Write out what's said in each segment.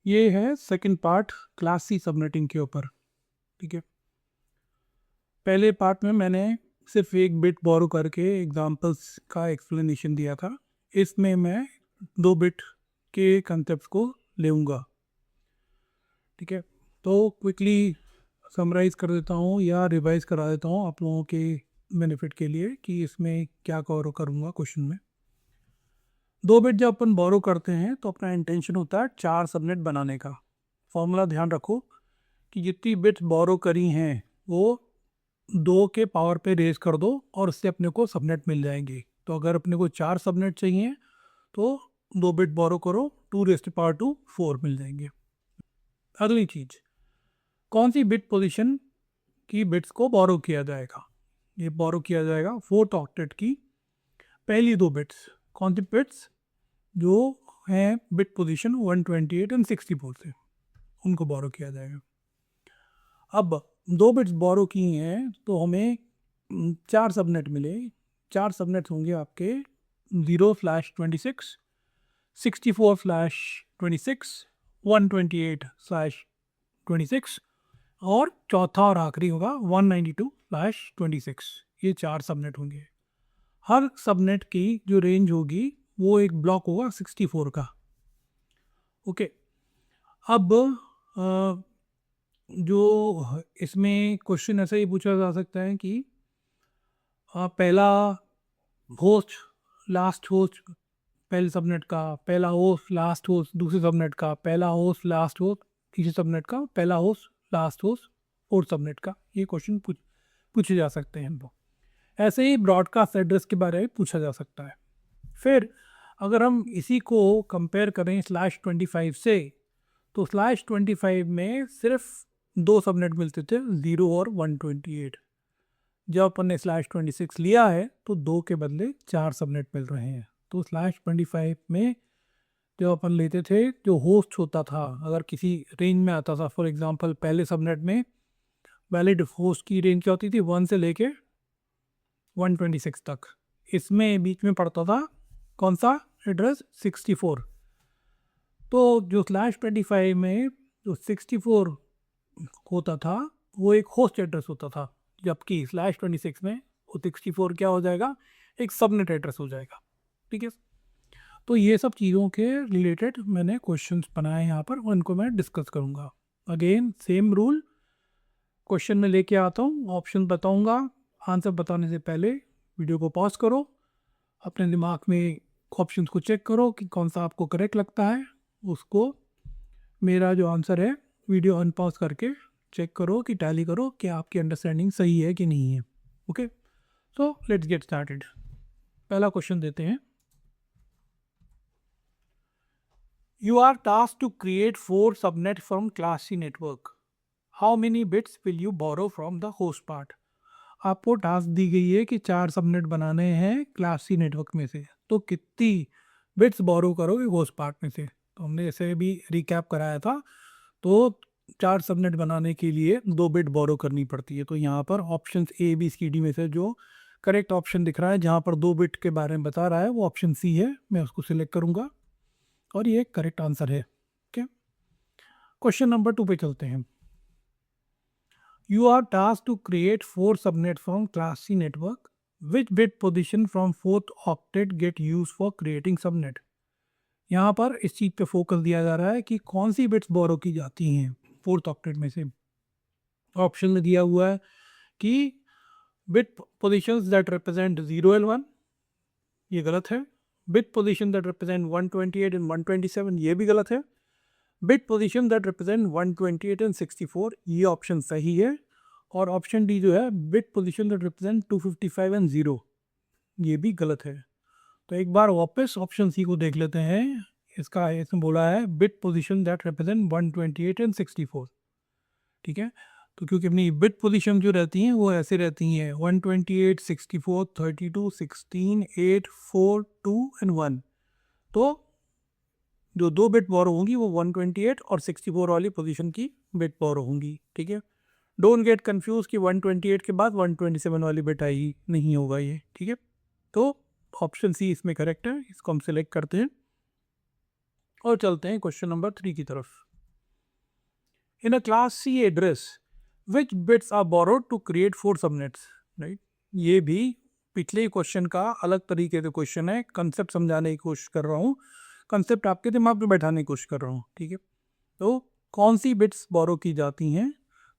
ये है second part class C subnetting के ऊपर। ठीक है, पहले पार्ट में मैंने सिर्फ एक बिट बोरो करके एग्जांपल्स का एक्सप्लेनेशन दिया था। इसमें मैं 2 बिट के कंसेप्ट को लेऊंगा। ठीक है, तो क्विकली समराइज कर देता हूँ या रिवाइज करा देता हूँ आप लोगों के बेनिफिट के लिए कि इसमें क्या कवर करूँगा क्वेश्चन में। 2 बिट जब अपन बोरो करते हैं तो अपना इंटेंशन होता है 4 सबनेट बनाने का। फॉर्मूला ध्यान रखो कि जितनी बिट्स बोरो करी हैं वो 2 के पावर पे रेज कर दो और उससे अपने को सबनेट मिल जाएंगे। तो अगर अपने को 4 सबनेट चाहिए तो 2 बिट बोरो करो, 2 टू 4 मिल जाएंगे। अगली चीज, कौन सी बिट पोजीशन की बिट्स को बोरो किया जाएगा? ये बोरो किया जाएगा 4th ऑक्टेट की पहली 2 बिट्स। कौन सी बिट्स? जो हैं बिट पोजीशन 128 एंड 64 से, उनको बोरो किया जाएगा। अब 2 बिट्स बोरो की हैं तो हमें 4 सबनेट मिले। 4 सबनेट होंगे आपके 0/26, 64/26, 128/26 और चौथा और आखिरी होगा 192/26। ये 4 सबनेट होंगे। हर सबनेट की जो रेंज होगी वो एक ब्लॉक होगा 64 का। ओके, अब जो इसमें क्वेश्चन ऐसा ही पूछा जा सकता है कि पहला होस्ट लास्ट होस्ट पहले सबनेट का, पहला होस्ट लास्ट होस्ट दूसरे सबनेट का, पहला होस्ट लास्ट होस्ट तीसरे सबनेट का, पहला host last host fourth subnet का। ये क्वेश्चन पूछे जा सकते हैं हमको। ऐसे ही ब्रॉडकास्ट एड्रेस के बारे में पूछा जा सकता है। फिर अगर हम इसी को कंपेयर करें /25 से, तो /25 में सिर्फ 2 सबनेट मिलते थे, 0 और 128। जब अपन ने /26 लिया है तो 2 के बदले 4 सबनेट मिल रहे हैं। तो /25 में जब अपन लेते थे, जो होस्ट होता था अगर किसी रेंज में आता था, फॉर एग्जांपल पहले सबनेट में वैलिड होस्ट की रेंज क्या होती थी 1 से लेके 126 तक। इसमें बीच में पड़ता था कौन सा एड्रेस? 64। तो जो /25 में जो 64 होता था वो एक होस्ट एड्रेस होता था, जबकि /26 में वो 64 क्या हो जाएगा? एक सबनेट एड्रेस हो जाएगा। ठीक है, तो ये सब चीज़ों के रिलेटेड मैंने क्वेश्चंस बनाए यहाँ पर, उनको मैं डिस्कस करूँगा। अगेन सेम रूल, क्वेश्चन में लेके आता हूँ, ऑप्शन बताऊँगा। आंसर बताने से पहले वीडियो को पॉज करो, अपने दिमाग में ऑप्शंस को चेक करो कि कौन सा आपको करेक्ट लगता है। उसको मेरा जो आंसर है वीडियो अनपॉज करके चेक करो कि टैली करो कि आपकी अंडरस्टैंडिंग सही है कि नहीं है। Okay, so let's get started. पहला क्वेश्चन देते हैं। You are tasked to create 4 subnets from class C network. How many bits will you borrow from the host part? आपको टास्क दी गई है कि 4 सबनेट बनाने हैं क्लास सी नेटवर्क में से, तो कितनी बिट्स बोरो करोगे होस्ट पार्ट में से? तो हमने ऐसे भी रिकैप कराया था। तो 4 सबनेट बनाने के लिए 2 बिट बोरो करनी पड़ती है। तो यहाँ पर option A B C D में से जो करेक्ट ऑप्शन दिख रहा है जहाँ पर 2 बिट के बारे में बता रहा है वो ऑप्शन सी है। मैं उसको सिलेक्ट करूँगा और ये करेक्ट आंसर है। ओके, क्वेश्चन नंबर 2 पे चलते हैं। You are tasked to create 4 subnets from class C network. Which bit position from 4th octet get used for creating subnet? यहाँ पर इस चीज़ पे फोकस दिया जा रहा है कि कौन सी बिट्स बोरो की जाती हैं 4th ऑक्टेट में से। ऑप्शन में दिया हुआ है कि bit positions that represent 0 and 1, ये गलत है। Bit position that represent 128 and 127, ये भी गलत है। Bit position that represent 128 and 64, ये ऑप्शन सही है। और ऑप्शन डी जो है bit position that represent 255 and 0, ये भी गलत है। तो एक बार वापस ऑप्शन सी को देख लेते हैं। इसका इसमें बोला है bit position that represent 128 and 64। ठीक है, तो क्योंकि अपनी बिट पोजीशन जो रहती हैं वो ऐसे रहती हैं 128, 64, 32, 16, 8, 4, 2 एंड 1। तो जो 2 बिट बोरो होंगी वो 128 और 64 वाली पोजीशन की बिट बोरो होंगी। ठीक है, डोंट गेट कंफ्यूज कि 128 के बाद 127 वाली बिट आई नहीं होगा ये। ठीक है, तो ऑप्शन सी इसमें करेक्ट है, इसको हम सिलेक्ट करते हैं और चलते हैं क्वेश्चन नंबर 3 की तरफ। In a class C address which bits are borrowed to create 4 subnets, right. ये भी पिछले क्वेश्चन का अलग तरीके से क्वेश्चन है, कंसेप्ट समझाने की कोशिश कर रहा हूँ, कंसेप्ट आपके दिमाग में बैठाने की कोशिश कर रहा हूँ, ठीक है। तो कौन सी बिट्स बोरो की जाती हैं,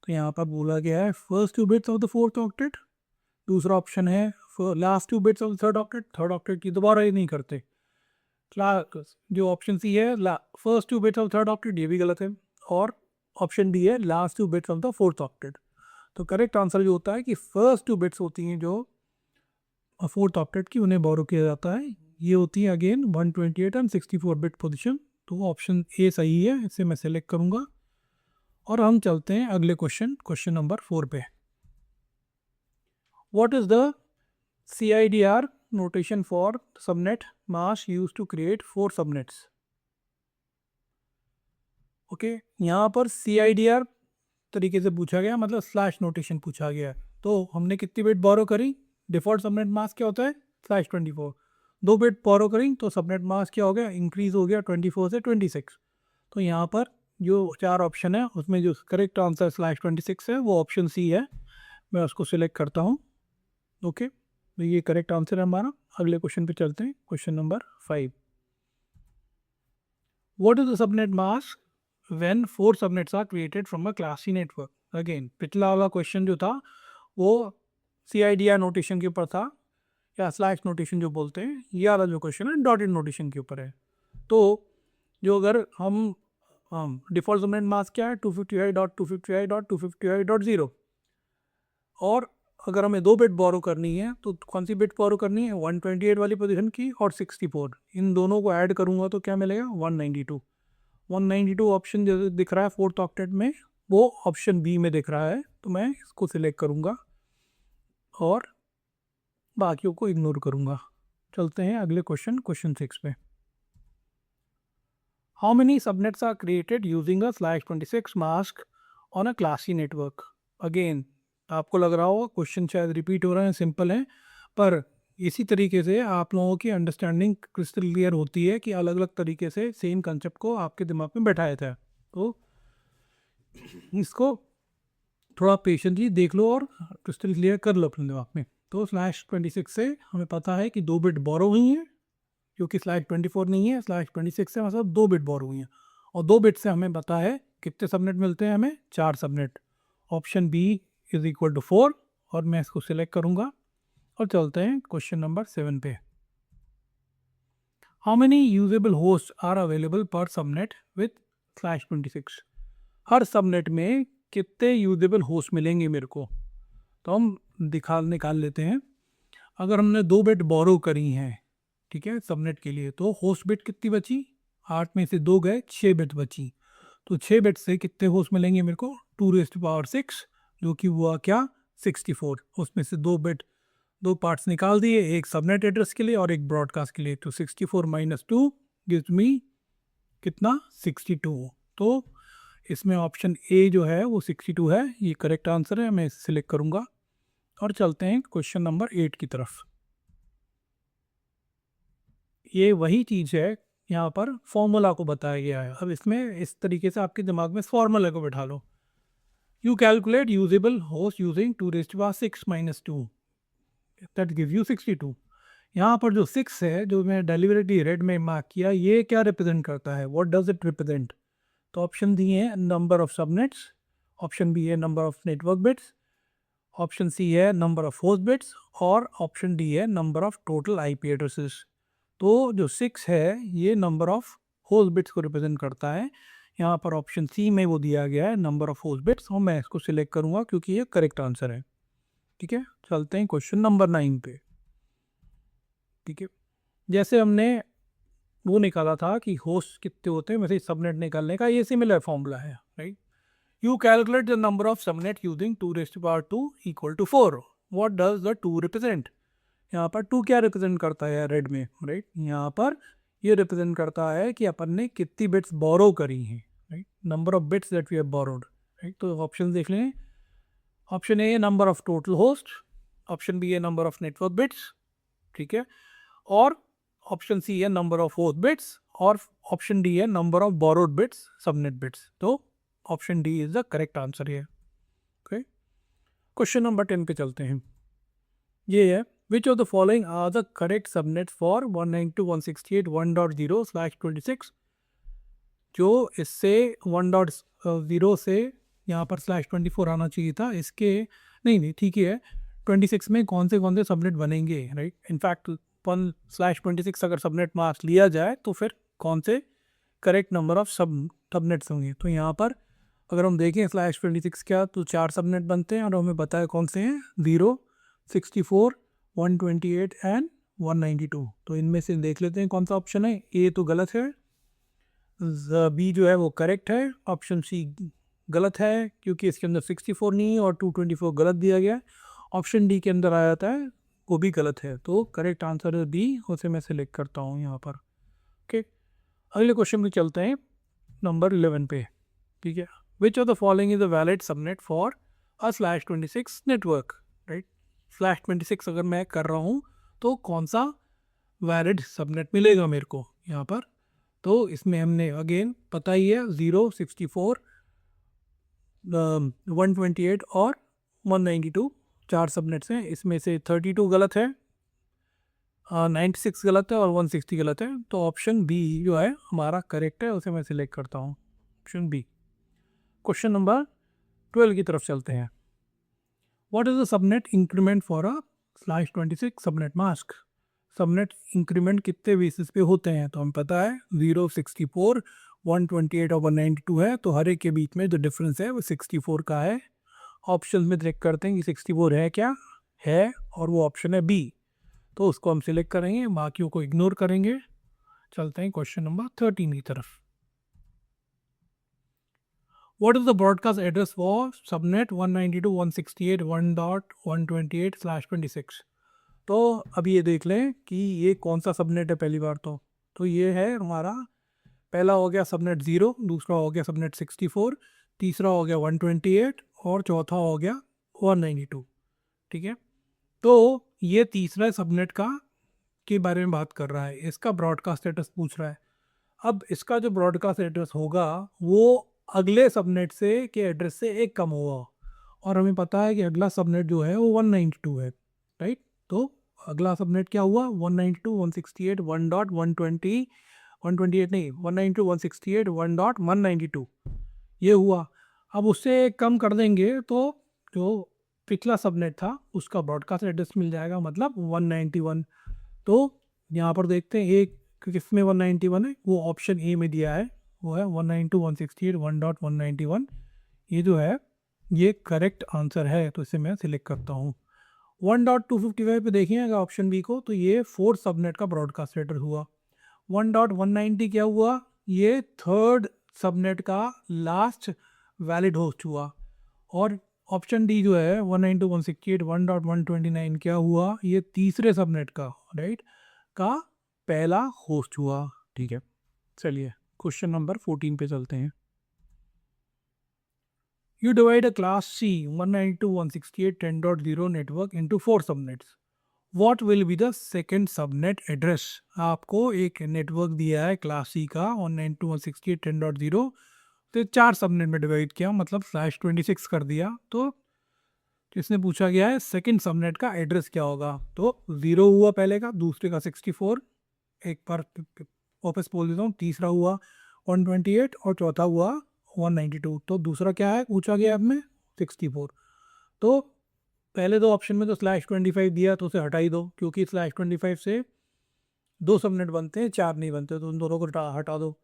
तो यहाँ पर बोला गया है first 2 bits of the fourth octet, दूसरा ऑप्शन है last 2 bits of the third octet की दोबारा ही नहीं करते। जो ऑप्शन सी है first 2 bits of third octet, ये भी गलत है, और ऑप्शन डी है last 2 bits of the fourth octet. तो करेक्ट आंसर जो होता है कि फर्स्ट 2 बिट्स होती हैं जो फोर्थ ऑक्टेट की, उन्हें बोरो किया जाता है। ये होती है अगेन 128 एंड 64 बिट पोजीशन। तो ऑप्शन ए सही है, इसे मैं सेलेक्ट करूंगा। और हम चलते हैं अगले क्वेश्चन नंबर 4 पे। What is the CIDR notation for subnet mask used to create 4 subnets? Okay, यहाँ पर CIDR तरीके से पूछा गया, मतलब स्लैश नोटेशन पूछा गया है। तो हमने कितनी बिट बोरो करी, डिफॉल्ट सबनेट मास्क क्या होता है /24, 2 बिट बोरो करी तो सबनेट मास्क क्या हो गया, इंक्रीज हो गया 24 से 26। तो यहाँ पर जो 4 ऑप्शन है उसमें जो करेक्ट आंसर /26 है वो ऑप्शन सी है, मैं उसको सिलेक्ट करता हूँ। ओके, तो ये करेक्ट आंसर है हमारा। अगले क्वेश्चन पे चलते हैं, question number 5। What is the subnet mask when 4 subnets are created from a class C network? Again पिछला वाला क्वेश्चन जो था वो CIDR नोटेशन के ऊपर था, या स्लैश नोटेशन जो बोलते हैं। ये वाला जो क्वेश्चन है डॉटेड नोटेशन के ऊपर है। तो जो अगर हम डिफॉल्ट सबनेट मास्क क्या है 255.255.255.0, और अगर हमें 2 बिट बोरो करनी है तो कौन सी बिट बोरो करनी है, 128 वाली पोजीशन की और 64, इन दोनों को ऐड करूंगा तो क्या मिलेगा 192। 192 ऑप्शन जो दिख रहा है फोर्थ ऑक्टेट में वो ऑप्शन बी में दिख रहा है, तो मैं इसको सिलेक्ट करूंगा और बाकियों को इग्नोर करूंगा। चलते हैं अगले क्वेश्चन 6 पे। How many subnets are created using a /26 mask on a class C network? Again आपको लग रहा होगा क्वेश्चन शायद रिपीट हो रहे हैं, सिंपल हैं, पर इसी तरीके से आप लोगों की अंडरस्टैंडिंग क्रिस्टल क्लियर होती है कि अलग अलग तरीके से सेम कंसेप्ट को आपके दिमाग में बैठाया था। तो इसको थोड़ा पेशेंटली देख लो और क्रिस्टल क्लियर कर लो अपने दिमाग में। तो /26 से हमें पता है कि 2 बिट बोरो हुई हैं, क्योंकि /24 नहीं है, /26 से मतलब 2 बिट बोरो हुई हैं, और 2 बिट से हमें पता है कितने सबनेट मिलते हैं, हमें 4 subnet. Option B is equal to 4, और मैं इसको सिलेक्ट करूंगा। और चलते हैं क्वेश्चन नंबर 7 पे। How many usable host are available per subnet with /26? हर सबनेट में कितने यूजेबल होस्ट मिलेंगे मेरे को, तो हम निकाल लेते हैं। अगर हमने 2 बिट बोरो करी हैं, ठीक है, सबनेट के लिए, तो होस्ट बिट कितनी बची, 8 में से 2 गए, 6 बिट बची। तो 6 बिट से कितने होस्ट मिलेंगे मेरे को, 2⁻6, जो कि हुआ क्या 64। उसमें से 2 बिट 2 पार्ट्स निकाल दिए, एक सबनेट एड्रेस के लिए और एक ब्रॉडकास्ट के लिए। तो 64 - 2 गिव्स मी कितना 62। तो इसमें ऑप्शन ए जो है वो 62 है, ये करेक्ट आंसर है, मैं इसे सिलेक्ट करूंगा। और चलते हैं क्वेश्चन नंबर 8 की तरफ। ये वही चीज़ है, यहाँ पर फॉर्मूला को बताया गया है। अब इसमें इस तरीके से आपके दिमाग में फॉर्मूला को बैठा लो। You calculate usable host using 2⁻6 - 2, that give you 62। यहाँ पर जो 6 है, जो मैं डेलिबरेटली रेड में मार्क किया, ये क्या रिप्रेजेंट करता है, व्हाट डज इट रिप्रेजेंट? तो ऑप्शन दिए हैं number of subnets, option B है number of network bits, option C है नंबर ऑफ होस्ट बिट्स, और ऑप्शन डी है number of total IP addresses. तो जो 6 है ये नंबर ऑफ होस्ट बिट्स को रिप्रेजेंट करता है। यहाँ पर ऑप्शन सी में वो दिया गया है नंबर ऑफ होस्ट बिट्स, और मैं इसको सिलेक्ट करूँगा क्योंकि ये करेक्ट आंसर है। ठीक है, चलते हैं क्वेश्चन नंबर 9 पे। ठीक है, जैसे हमने वो निकाला था कि होस्ट कितने होते हैं, वैसे सबनेट निकालने का ये सिमिलर फॉर्मूला है, right. You calculate the number of subnet using 2⁻2 = 4। What does the 2 represent? यहाँ पर 2 क्या रिप्रेजेंट करता है रेड में, राइट। यहाँ पर ये रिप्रेजेंट करता है कि अपन ने कितनी बिट्स बोरो करी हैं, right, number of bits that we have borrowed, right. तो ऑप्शन देख लें, option A number of total host, option B है नंबर ऑफ नेटवर्क बिट्स, ठीक है, और ऑप्शन सी है नंबर ऑफ होस्ट बिट्स, और ऑप्शन डी है number of borrowed bits subnet bits. तो option D is the correct answer है। Okay, question number 10 पे चलते हैं। ये है which of the following are the correct subnet for 192.168.1.0/26। जो इससे 1.0 से यहाँ पर /24 आना चाहिए था, इसके नहीं ठीक ही है। 26 में कौन से सबनेट बनेंगे, राइट। इनफैक्ट 1/26 अगर सबनेट मार्क्स लिया जाए तो फिर कौन से करेक्ट नंबर ऑफ सबनेट्स होंगे। तो यहाँ पर अगर हम देखें /26 क्या, तो 4 सबनेट बनते हैं और हमें पता है कौन से हैं, 0, 64, 128 एंड 192। तो इनमें से देख लेते हैं कौन सा ऑप्शन है। ए तो गलत है, बी जो है वो करेक्ट है, ऑप्शन सी गलत है क्योंकि इसके अंदर 64 नहीं है और 224 गलत दिया गया है। ऑप्शन डी के अंदर आ जाता है, वो भी गलत है। तो करेक्ट आंसर है डी, उसे मैं सिलेक्ट करता हूँ यहाँ पर। ओके, अगले क्वेश्चन में चलते हैं नंबर 11 पे। ठीक है, which of the following is a valid subnet for a /26 network, right. /26 अगर मैं कर रहा हूँ तो कौन सा वैलिड सबनेट मिलेगा मेरे को यहाँ पर। तो इसमें हमने अगेन पता ही है 0, 64, 128 और 192 4 सबनेट्स हैं। इसमें से 32 गलत है, 96 गलत है और 160 गलत है। तो ऑप्शन बी जो है हमारा करेक्ट है, उसे मैं सिलेक्ट करता हूँ, ऑप्शन बी। क्वेश्चन नंबर 12 की तरफ चलते हैं। What is the subnet increment for a /26 subnet mask. Subnet increment कितने बेसिस पे होते हैं, तो हमें पता है 0, 64, 128 और 192 है। तो हर एक के बीच में जो डिफरेंस है वो 64 का है। ऑप्शन में चेक करते हैं कि 64 है क्या है, और वो ऑप्शन है बी। तो उसको हम सिलेक्ट करेंगे, बाकियों को इग्नोर करेंगे। चलते हैं क्वेश्चन नंबर 13 की तरफ। What is the broadcast address for subnet 192.168.1.128/26। तो अभी ये देख लें कि ये कौन सा सबनेट है पहली बार। तो ये है हमारा, पहला हो गया सबनेट 0, दूसरा हो गया सबनेट 64, तीसरा हो गया 128 और चौथा हो गया 192। ठीक है, तो ये तीसरा सबनेट का के बारे में बात कर रहा है, इसका ब्रॉडकास्ट एड्रेस पूछ रहा है। अब इसका जो ब्रॉडकास्ट एड्रेस होगा वो अगले सबनेट से के एड्रेस से एक कम होगा, और हमें पता है कि अगला सबनेट जो है वो 192 है, राइट। तो अगला सबनेट क्या हुआ, 192.168, 1.120, 128 नहीं, 192.168, 1.192 ये हुआ। अब उससे कम कर देंगे तो जो पिछला सबनेट था उसका ब्रॉडकास्ट एड्रेस मिल जाएगा, मतलब 191। तो यहाँ पर देखते हैं एक किसमें 191 है, वो ऑप्शन ए में दिया है, वो है 192.168, 1.191। ये जो है ये करेक्ट आंसर है, तो इसे मैं सिलेक्ट करता हूँ। 1.255 पे देखिएगा ऑप्शन बी को, तो ये 4th सबनेट का ब्रॉडकास्ट एड्रेस हुआ। 1.190 क्या हुआ, ये 3rd सबनेट का लास्ट वैलिड होस्ट हुआ। और ऑप्शन डी जो है 192.168, 1.129 क्या हुआ, ये तीसरे सबनेट का, राइट, का पहला होस्ट हुआ। ठीक है, चलिए क्वेश्चन नंबर 14 पे चलते हैं। You divide a class C 192.168.10.0 network into 4 subnets. What will be the second subnet address? आपको एक नेटवर्क दिया है क्लास सी का 192.168.10.0, तो 4 सबनेट में डिवाइड किया, मतलब /26 कर दिया। तो इसने पूछा गया है सेकंड सबनेट का एड्रेस क्या होगा। तो 0 हुआ पहले का, दूसरे का 64, एक बार वापस बोल देता हूँ, तीसरा हुआ 128 और चौथा हुआ 192। तो दूसरा क्या है पूछा गया अब में 64। तो पहले दो ऑप्शन में तो /25 दिया, तो उसे हटा ही दो, क्योंकि /25 से 2 सबनेट बनते हैं, 4 नहीं बनते, तो उन दोनों को हटा दो।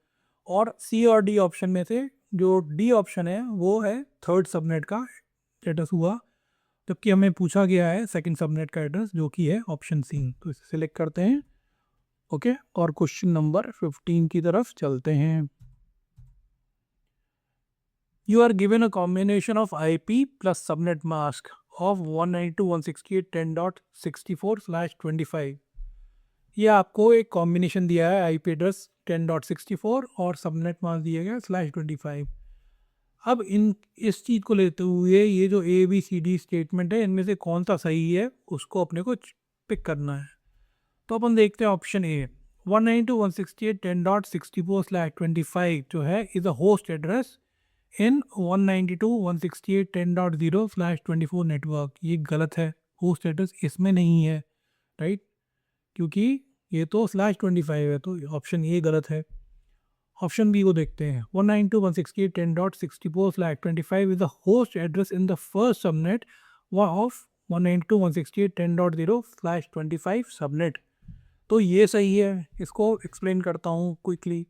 और सी और डी ऑप्शन में से जो डी ऑप्शन है वो है 3rd सबनेट का एड्रेस हुआ, जबकि हमें पूछा गया है सेकंड सबनेट का एड्रेस जो कि है ऑप्शन सी। तो इसे सिलेक्ट करते हैं। ओके, और क्वेश्चन नंबर 15 की तरफ चलते हैं। You are given a combination of IP plus subnet mask of 192.168.10.64/25। ये आपको एक कॉम्बिनेशन दिया है, IP एड्रेस 10.64 और सबनेट मास्क दिया गया /25। अब इस चीज़ को लेते हुए ये जो ABCD स्टेटमेंट है, इनमें से कौन सा सही है उसको अपने को पिक करना है। तो अपन देखते हैं ऑप्शन ए, 192.168.10.64/25 जो है is a host address in 192.168.10.0/24 network. ये गलत है, होस्ट एड्रेस इसमें नहीं है, राइट, क्योंकि ये तो /25 है, तो ऑप्शन ये गलत है। ऑप्शन बी को देखते हैं। 192.168.10.64/25 is the host address in the first subnet of 192.168.10.0/25 subnet. तो ये सही है। इसको एक्सप्लेन करता हूँ क्विकली।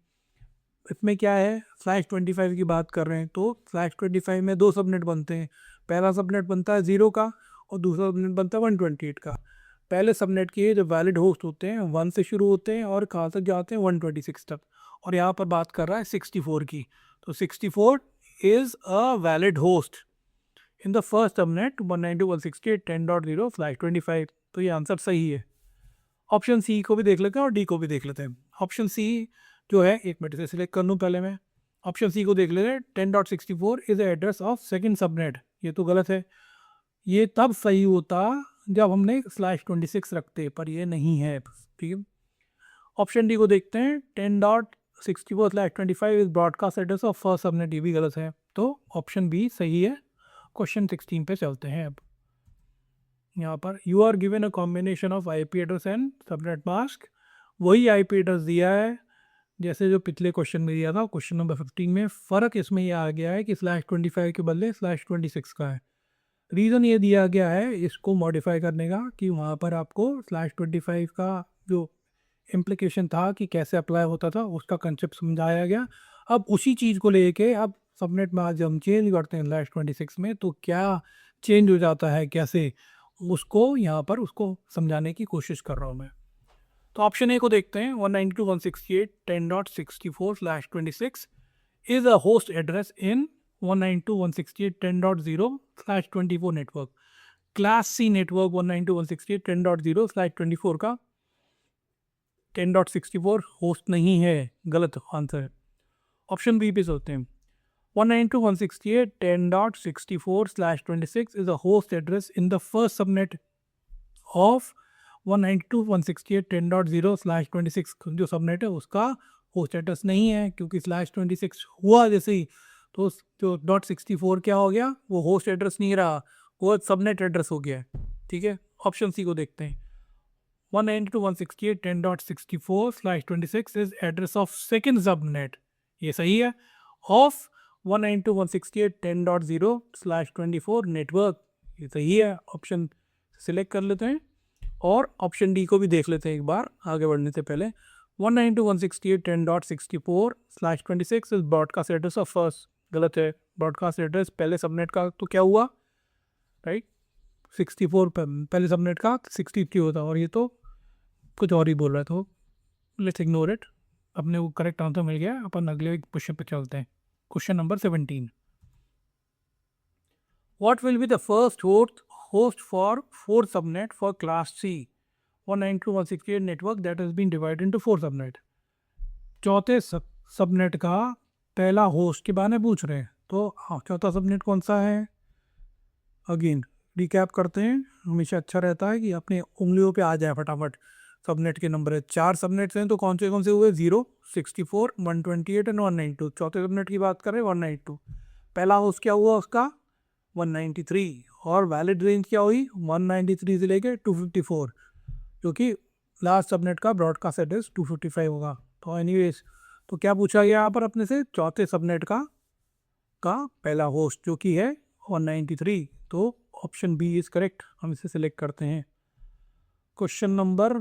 इसमें क्या है, /25 की बात कर रहे हैं, तो /25 में दो सबनेट बनते हैं। पहला सबनेट बनता है 0 का और दूसरा सबनेट बनता है 128 का। पहले सबनेट के जो वैलिड होस्ट होते हैं 1 से शुरू होते हैं और कहाँ तक जाते हैं 126 तक। और यहाँ पर बात कर रहा है 64 की, तो 64 is a valid host in the first subnet 192.168.10.0/25। तो ये आंसर सही है। ऑप्शन सी को भी देख लेते हैं और डी को भी देख लेते हैं। ऑप्शन सी जो है, एक मिनट से सिलेक्ट कर लूँ पहले मैं। ऑप्शन सी को देख लेते हैं। 10.64 is the address of second subnet. ये तो गलत है। ये तब सही होता जब हमने /26 रखते, पर ये नहीं है, ठीक है। ऑप्शन डी को देखते हैं। 10.64/25 is broadcast address of first subnet. ये भी गलत है, तो ऑप्शन बी सही है। क्वेश्चन 16 पे चलते हैं अब। यहाँ पर you are given a combination of IP address and subnet mask. वही IP एड्रेस दिया है जैसे जो पिछले क्वेश्चन में दिया था, क्वेश्चन नंबर 15 में। फ़र्क इसमें यह आ गया है कि /25 के बदले /26 का है। रीज़न ये दिया गया है इसको मॉडिफाई करने का कि वहाँ पर आपको /25 का जो इम्प्लीकेशन था कि कैसे अप्लाई होता था, उसका कंसेप्ट समझाया गया। अब उसी चीज़ को लेके अब सबनेट में आज हम चेंज करते हैं /26 में, तो क्या चेंज हो जाता है, कैसे, उसको यहाँ पर उसको समझाने की कोशिश कर रहा हूँ मैं। तो ऑप्शन ए को देखते हैं। 192.168.10.64/26 is a host address in 192.168.10.0/24 नेटवर्क। क्लास सी नेटवर्क 192.168.10.0/24 का 10.64 होस्ट नहीं है, गलत आंसर है। ऑप्शन बी पे चलते हैं। 192.168.10.64/26 is a host address in the first subnet of 192.168.10.0/26। जो सबनेट है उसका होस्ट एड्रेस नहीं है, क्योंकि /26 हुआ जैसे ही, तो जो .64 क्या हो गया, वो होस्ट एड्रेस नहीं रहा, वो सबनेट एड्रेस हो गया है, ठीक है। ऑप्शन सी को देखते हैं। 192.168.10.64/26 is address of second subnet. ये सही है। Of 192.168.10.0/24 network. ये सही है। ऑप्शन सिलेक्ट कर लेते हैं और ऑप्शन डी को भी देख लेते हैं एक बार आगे बढ़ने से पहले। 192.168.10.64/26 is broadcast address of first. गलत है। ब्रॉडकास्ट एड्रेस पहले सबनेट का तो क्या हुआ, राइट, 64 पहले सबनेट का 63 होता, और ये तो कुछ और ही बोल रहा है, तो लेट्स इग्नोर इट। अपने को करेक्ट आंसर मिल गया। अपन अगले क्वेश्चन पे चलते हैं। Question number 17। What will be the first host for 4 subnet for class C 192.168 network that has been divided into 4 subnet? चौथे सबनेट का पहला होस्ट के बारे में पूछ रहे हैं, तो चौथा सबनेट कौन सा है। अगेन रिकैप करते हैं। हमेशा अच्छा रहता है कि अपने उंगलियों पे आ जाए फटाफट। सबनेट के नंबर है, 4 सबनेट्स हैं, तो कौन से हुए, 0, 64, 128 एंड 192। चौथे सबनेट की बात करें 192। पहला होस्ट क्या हुआ उसका 193, और वैलिड रेंज क्या हुई 193 से लेके 254, क्योंकि लास्ट सबनेट का ब्रॉडकास्ट एड्रेस 255 होगा। तो एनीवेज, तो क्या पूछा गया यहाँ पर अपने से, चौथे सबनेट का पहला होस्ट जो कि है 193। तो ऑप्शन बी इज करेक्ट। हम इसे सिलेक्ट करते हैं। क्वेश्चन नंबर,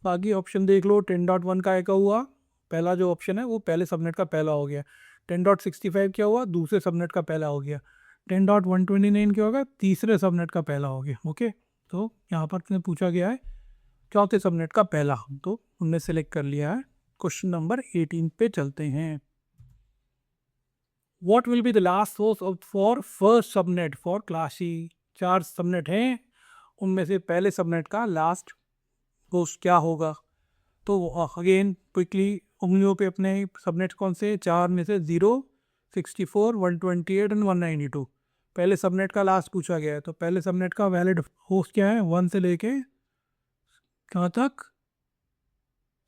बाकी ऑप्शन देख लो। 10.1 का एक हुआ, पहला जो ऑप्शन है वो पहले सबनेट का पहला हो गया। 10.65 क्या हुआ, दूसरे सबनेट का पहला हो गया। 10.129 क्या होगा, तीसरे सबनेट का पहला हो गया। ओके, तो यहाँ पर पूछा गया है चौथे सबनेट का पहला, तो हमने सेलेक्ट कर लिया है। क्वेश्चन नंबर 18 पे चलते हैं। What will be the last source for first subnet for class C? 4 subnet हैं, उनमें से पहले सबनेट का लास्ट होस्ट क्या होगा। तो अगेन क्विकली उंगलियों पे अपने सबनेट कौन से, 4 में से 0, 64, 128 एंड 192। पहले सबनेट का लास्ट पूछा गया है, तो पहले सबनेट का वैलिड होस्ट क्या है, 1 से लेके कहाँ तक,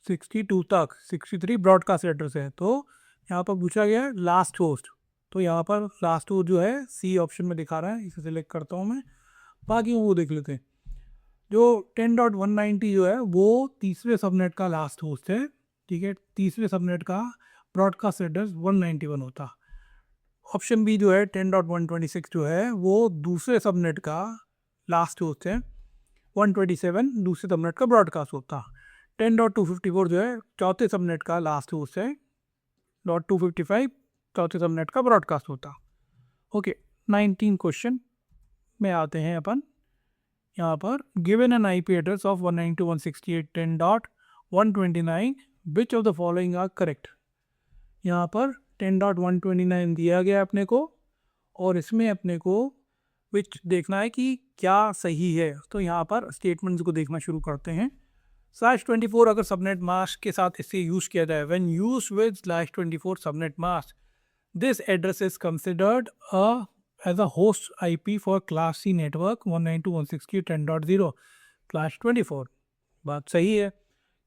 62 तक। 63 ब्रॉडकास्ट एड्रेस है, तो यहाँ पर पूछा गया है लास्ट होस्ट। तो यहाँ पर लास्ट होस्ट जो है सी ऑप्शन में दिखा रहा है, इसे सिलेक्ट करता हूँ मैं। बाकी वो देख लेते हैं। जो 10.190 जो है वो तीसरे सबनेट का लास्ट होस्ट है, ठीक है। तीसरे सबनेट का ब्रॉडकास्ट एड्रेस 191 होता। ऑप्शन बी जो है 10.126 जो है वो दूसरे सबनेट का लास्ट होस्ट है, 127 दूसरे सबनेट का ब्रॉडकास्ट होता। 10.254 जो है चौथे सबनेट का लास्ट होस्ट है, .255 चौथे सबनेट का ब्रॉडकास्ट होता। ओके, 19 क्वेश्चन में आते हैं अपन। यहाँ पर given an IP address of 192.168.10.129 which of the following are correct. यहाँ पर 10.129 दिया गया अपने को और इसमें अपने को विच देखना है कि क्या सही है। तो यहाँ पर स्टेटमेंट्स को देखना शुरू करते हैं। /24 अगर सबनेट मास्क के साथ इसे यूज किया जाए, when use with /24 subnet mask this address is considered as a host IP for class C network 192.168.10.0/24। बात सही है,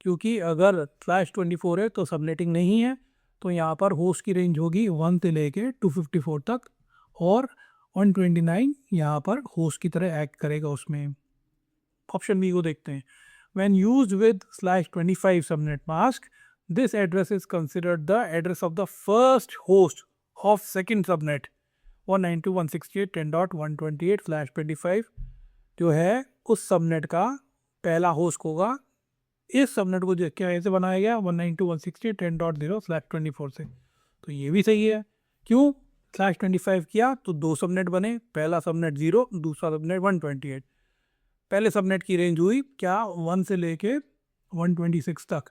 क्योंकि अगर /24 है तो सबनेटिंग नहीं है, तो यहाँ पर होस्ट की रेंज होगी 1 से लेके 254 तक और 129 यहाँ पर होस्ट की तरह एक्ट करेगा उसमें। ऑप्शन बी को देखते हैं। When used with /25 subnet mask, this address is considered the address of the first host of second subnet 192.168.10.128/25 जो है उस सबनेट का पहला होस्ट होगा। इस सबनेट को क्या ऐसे बनाया गया 192.168.10.0/24 से, तो ये भी सही है। क्यों /25 किया तो दो सबनेट बने, पहला सबनेट 0, दूसरा सबनेट 128। पहले सबनेट की रेंज हुई क्या 1 से लेके 126 तक,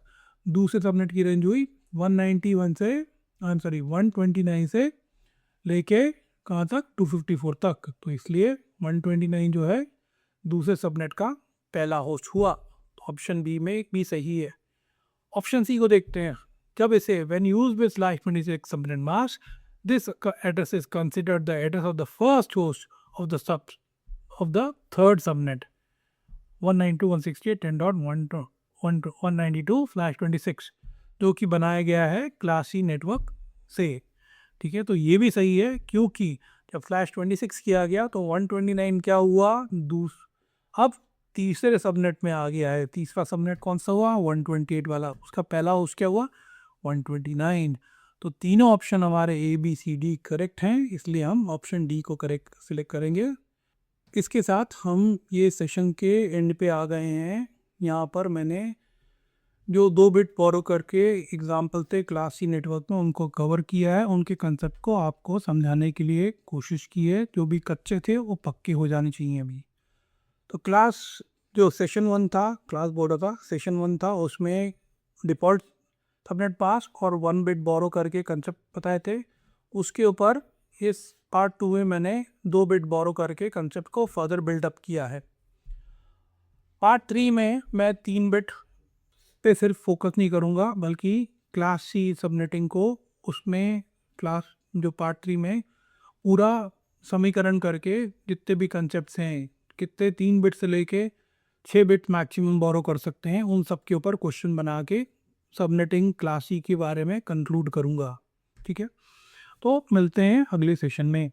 दूसरे सबनेट की रेंज हुई 191 से 129 से लेके कहाँ तक 254 तक, तो इसलिए 129 जो है दूसरे सबनेट का पहला होस्ट हुआ। तो ऑप्शन बी में भी सही है। ऑप्शन सी को देखते हैं। जब इसे when used with /26 subnet mask this address is considered the address of the first host of the third subnet 192.168.10.192/26 जो कि बनाया गया है क्लास C नेटवर्क से, ठीक है। तो ये भी सही है, क्योंकि जब /26 किया गया तो 129 क्या हुआ अब तीसरे सबनेट में आ गया है। तीसरा सबनेट कौन सा हुआ 128 वाला, उसका पहला होस्ट क्या हुआ 129। तो तीनों ऑप्शन हमारे ABCD करेक्ट हैं, इसलिए हम ऑप्शन डी को करेक्ट सिलेक्ट करेंगे। इसके साथ हम ये सेशन के एंड पे आ गए हैं। यहाँ पर मैंने जो 2 बिट बोरो करके एग्जाम्पल थे क्लास C नेटवर्क में उनको कवर किया है, उनके कंसेप्ट को आपको समझाने के लिए कोशिश की है। जो भी कच्चे थे वो पक्के हो जाने चाहिए अभी। तो क्लास जो सेशन 1 था, क्लास बोर्डर का सेशन 1 था, उसमें डिफ़ॉल्ट सबनेट मास्क और 1 बिट बोरो करके कंसेप्ट बताए थे। उसके ऊपर इस पार्ट 2 में मैंने 2 बिट बोरो करके कंसेप्ट को फर्दर बिल्डअप किया है। पार्ट 3 में मैं 3 बिट पे सिर्फ फोकस नहीं करूँगा, बल्कि क्लास C सबनेटिंग को उसमें क्लास जो पार्ट 3 में पूरा समीकरण करके जितने भी कंसेप्ट्स हैं, कितने 3 बिट से लेके 6 बिट मैक्सिमम बोरो कर सकते हैं, उन सब के ऊपर क्वेश्चन बना के सबनेटिंग क्लास C के बारे में कंक्लूड करूँगा, ठीक है। तो मिलते हैं अगले सेशन में।